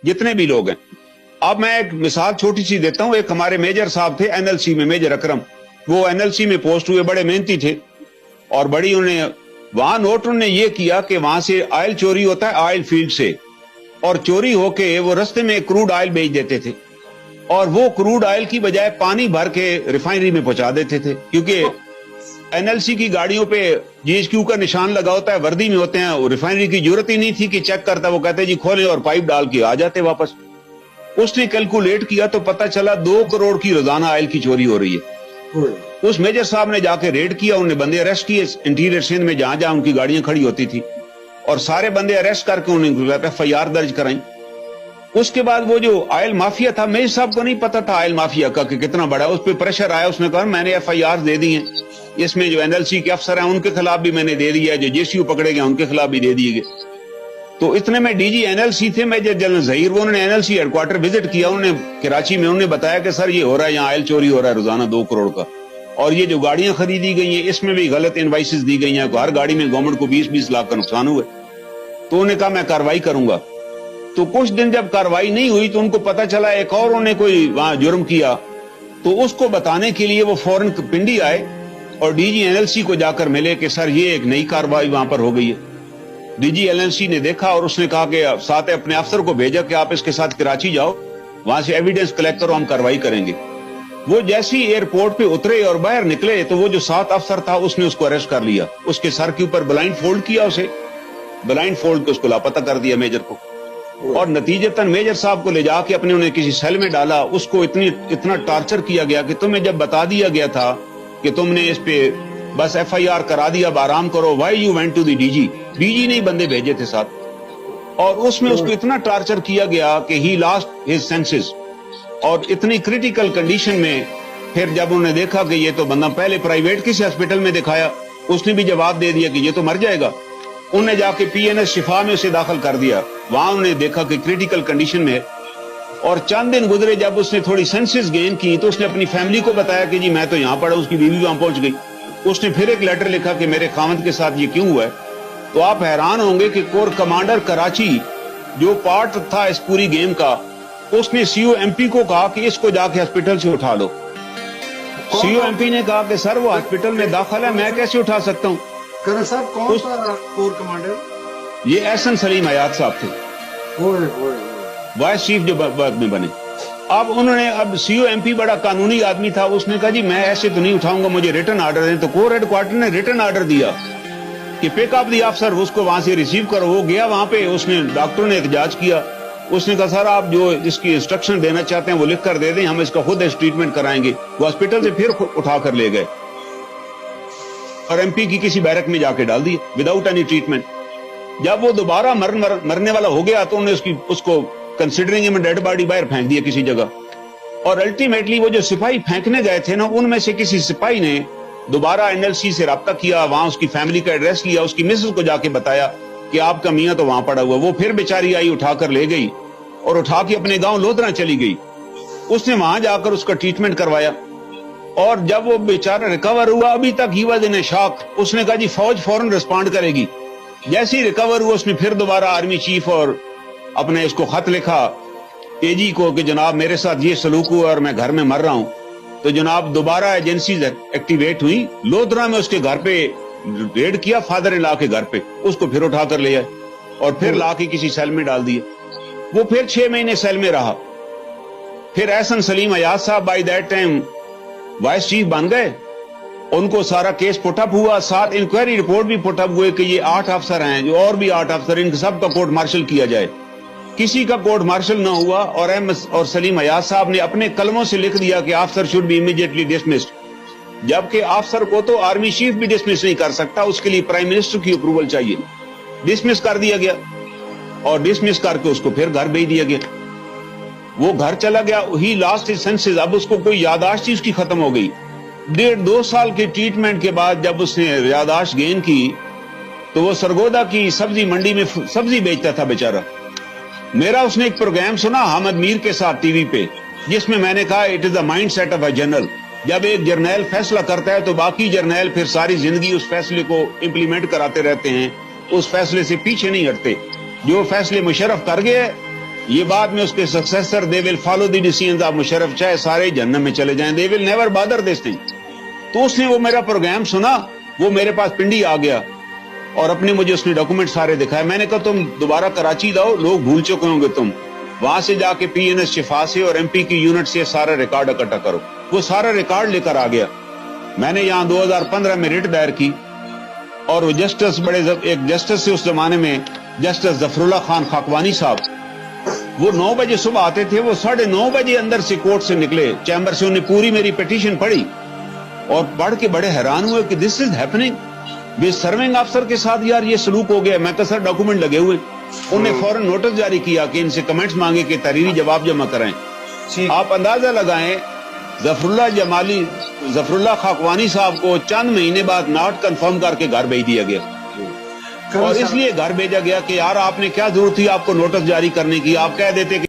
जितने भी लोग हैं। अब मैं एक मिसाल छोटी सी देता हूं। एक हमारे मेजर साहब थे एनएलसी में, मेजर अकरम, वो एनएलसी में पोस्ट हुए, बड़े मेहनती थे और बड़ी उन्हें वहां नोट उन्होंने ये किया कि वहां से ऑयल चोरी होता है ऑयल फील्ड से, और चोरी होके वो रस्ते में क्रूड ऑयल बेच देते थे और वो क्रूड ऑयल की बजाय पानी भर के रिफाइनरी में पहुंचा देते थे, क्योंकि एनएलसी की गाड़ियों पे जीएचक्यू का निशान लगा होता है, वर्दी में होते हैं। रिफाइनरी की जरूरत ही नहीं थी कि चेक करता, वो कहते जी खोले और पाइप डाल के आ जाते वापस। उसने कैलकुलेट किया तो पता चला 2 करोड़ की रोजाना ऑयल की चोरी हो रही है। उस मेजर साहब ने जाके रेड किया, उन्होंने बंदे अरेस्ट किए इंटीरियर सिंध में जहां जहां उनकी गाड़ियां खड़ी होती थी, और सारे बंदे अरेस्ट करके उन्होंने एफआईआर दर्ज कराई। उसके बाद वो जो ऑयल माफिया था, मेजर साहब को नहीं पता था ऑयल माफिया का कि कितना बड़ा, उस पर प्रेशर आया, उसने कहा मैंने एफआईआर दे दी है, इसमें जो एनएलसी के अफसर हैं उनके खिलाफ भी मैंने दे दिया है, जो जेसीयू पकड़े गए उनके खिलाफ भी दे दिए गए। तो इतने में डीजी एनएलसी थे मेजर जनरल जहीर, वो उन्होंने एनएलसी हेडक्वार्टर विजिट किया, उन्होंने कराची में, उन्होंने बताया कि सर ये हो रहा है, यहाँ ऑयल चोरी हो रहा है रोजाना 2 करोड़ का, और ये जो गाड़ियां खरीदी गई हैं इसमें भी गलत इनवाइसेस दी गई हैं, हर गाड़ी में गवर्नमेंट को 20-20 लाख का नुकसान हुआ। तो उन्होंने कहा मैं कार्रवाई करूंगा। तो कुछ दिन जब कार्रवाई नहीं हुई तो उनको पता चला एक और उन्होंने कोई वहां जुर्म किया, तो उसको बताने के लिए वो फौरन पिंडी आए और डीजी एनएलसी को जाकर मिले कि सर ये एक नई कार्रवाई वहां पर हो गई है। डीजी एनएलसी ने देखा और उसने कहा कि साथ अपने अफसर को भेजा कि आप इसके साथ कराची जाओ, वहां से एविडेंस कलेक्ट करो, हम कार्रवाई करेंगे। वो जैसे ही एयरपोर्ट पे उतरे और बाहर निकले तो वो जो 7 अफसर था उसने उसको अरेस्ट कर लिया, उसके सर के ऊपर ब्लाइंड फोल्ड किया, उसे ब्लाइंड फोल्ड के उसको लापता कर दिया मेजर को, और नतीजतन मेजर साहब को ले जाके अपने उन्हें किसी सेल में डाला। उसको इतना टॉर्चर किया गया कि तुम्हें जब बता दिया गया था कि तुमने इस पे बस एफआईआर करा दिया, अब आराम करो, why you went to the DG नहीं बंदे भेजे थे साथ, और उसमें उसको इतना टॉर्चर किया गया कि ही लॉस्ट हिज सेंसेस, और इतनी क्रिटिकल कंडीशन में फिर जब उन्होंने देखा कि ये तो बंदा, पहले प्राइवेट किसी हॉस्पिटल में दिखाया, उसने भी जवाब दे दिया कि ये तो मर जाएगा, उन्होंने जाके पीएनएस शिफा में उसे दाखिल कर दिया, वहां उन्होंने देखा कि क्रिटिकल कंडीशन में है। और चंद दिन गुजरे, जब उसने थोड़ी सेंसेस गेन की तो उसने अपनी फैमिली को बताया कि जी मैं तो यहाँ पड़ा, उसकी बीवी वहां पहुंच गई। उसने फिर एक लेटर लिखा कि मेरे खामद के साथ ये क्यों हुआ है। तो आप हैरान होंगे कि कोर कमांडर कराची जो पार्ट था इस पूरी गेम का, उसने सीओएमपी को कहा कि इसको जाके हॉस्पिटल से उठा लो। सीओएमपी ने कहा कि सर वो हॉस्पिटल में दाखिल है, मैं कैसे उठा सकता हूँ। करण साहब कौन सा कोर कमांडर? ये एहसन सलीम हयात साहब थे, वाइस चीफ जो बाद में बने। अब उन्होंने, अब सीओएमपी बड़ा कानूनी आदमी था, उसने कहा जी मैं ऐसे तो नहीं उठाऊंगा, मुझे रिटर्न ऑर्डर दें। तो कोर हेडक्वार्टर ने रिटर्न ऑर्डर दिया कि पिक अप दी अफसर, उसको वहां से रिसीव करो। वो गया वहां पे, उसने डॉक्टर ने एहतजाज किया, उसने कहा सर आप जो इसकी इंस्ट्रक्शन देना चाहते हैं वो लिख कर दे दें, हम इसका खुद ट्रीटमेंट कराएंगे। वो हॉस्पिटल से फिर उठा कर ले गए और एमपी की किसी बैरक में जाके डाल दिए विदाउट एनी ट्रीटमेंट। जब वो दोबारा मरने वाला हो गया तो उन्होंने उसको कंसिडरिंग डेड बॉडी बाहर फेंक दिया किसी जगह, और अल्टीमेटली वो जो सिपाही फेंकने गए थे ना, उनमें से किसी सिपाही ने दोबारा एनएलसी से राब्ता किया, वहां उसकी फैमिली का एड्रेस लिया, उसकी मिसेस को जाके बताया कि आपका मियां तो वहां पड़ा हुआ। वो फिर बेचारी आई, उठाकर ले गई और उठा के अपने गांव लोधरा चली गई। उसने वहां जाकर उसका ट्रीटमेंट करवाया, और जब वो बेचारा रिकवर हुआ, अभी तक ही वाज इन शॉक। उसने कहा जी फौज फौरन रिस्पॉन्ड करेगी। जैसे ही रिकवर हुआ उसने फिर दोबारा आर्मी चीफ और अपने इसको खत लिखा एजी को कि जनाब मेरे साथ ये सलूक हुआ और मैं घर में मर रहा हूं। तो जनाब दोबारा एजेंसीज एक्टिवेट हुई, लोधरा में उसके घर पे रेड किया, फादर इन लॉ के घर पे, उसको फिर उठा कर ले आए और फिर ला के किसी सेल में डाल दिए। वो फिर 6 महीने सेल में रहा। फिर एहसन सलीम हयात साहब by that time vice chief बन गए, उनको सारा केस पुटअप हुआ, साथ इंक्वायरी रिपोर्ट भी पुटअप हुए कि ये 8 अफसर हैं, जो और भी 8 अफसर, इन सब का कोर्ट मार्शल किया जाए। किसी का कोर्ट मार्शल ना हुआ, और सलीम हयात साहब ने अपने कलमों से लिख दिया कि अफसर शुड बी इमीडिएटली डिसमिस्ड। जबकि अफसर को तो आर्मी चीफ भी डिसमिस नहीं कर सकता, उसके लिए प्राइम मिनिस्टर की अप्रूवल चाहिए। डिसमिस कर दिया गया और डिसमिस करके उसको फिर घर भेज दिया गया। वो घर चला गया, ही लॉस्ट हिज सेंसेस। अब उसको कोई यादाश्त ही उसकी खत्म हो गई। 1.5-2 साल के ट्रीटमेंट के बाद जब उसने यादाश्त गेन की तो वो सरगोदा की सब्जी मंडी में सब्जी बेचता था बेचारा। मेरा उसने एक प्रोग्राम सुना हामिद मीर के साथ टीवी पे, जिसमें मैंने कहा it is the mind set of a general. जब एक जर्नैल फैसला करता है तो बाकी जर्नैल फिर सारी जिंदगी उस फैसले को इम्प्लीमेंट कराते रहते हैं, उस फैसले से पीछे नहीं हटते। जो फैसले मुशर्रफ कर गए یہ بعد میں اس کے successors they will follow the decisions of Musharraf, چاہے سارے جہنم میں چلے جائیں، they will never bother this thing. تو اس نے وہ میرا پروگرام سنا، وہ میرے پاس پنڈی آ گیا اور اپنے مجھے اس نے ڈاکومنٹ سارے دکھائے۔ میں نے کہا تم دوبارہ کراچی لاؤ، لوگ بھول چکے ہوں گے تم، وہاں سے جا کے پی این ایس شفا سے اور ایم پی کی یونٹ سے سارا ریکارڈ اکٹھا کرو۔ وہ سارا ریکارڈ لے کر آ گیا۔ میں نے یہاں 2015 میں ریٹ دائر کی اور وہ جسٹس ایک جسٹس سے اس زمانے میں جسٹس ظفر اللہ خان خاکوانی صاحب، وہ 9 بجے صبح آتے تھے، وہ 9:30 بجے اندر سے کورٹ سے نکلے چیمبر سے، انہیں پوری میری پیٹیشن پڑھی اور پڑھ کے بڑے حیران ہوئے کہ دس از ہیپننگ، بے سرونگ افسر کے ساتھ یار یہ سلوک ہو گیا۔ میں کہا سر ڈاکومنٹ لگے ہوئے۔ انہوں نے فوراً نوٹس جاری کیا کہ ان سے کمنٹس مانگے کہ تحریری جواب جمع کرائیں۔ آپ اندازہ لگائیں ظفر اللہ خاکوانی صاحب کو چند مہینے بعد ناٹ کنفرم کر کے گھر بھیج دیا گیا، اور اس لیے گھر بھیجا گیا کہ یار آپ نے کیا ضرورت تھی آپ کو نوٹس جاری کرنے کی، آپ کہہ دیتے کہ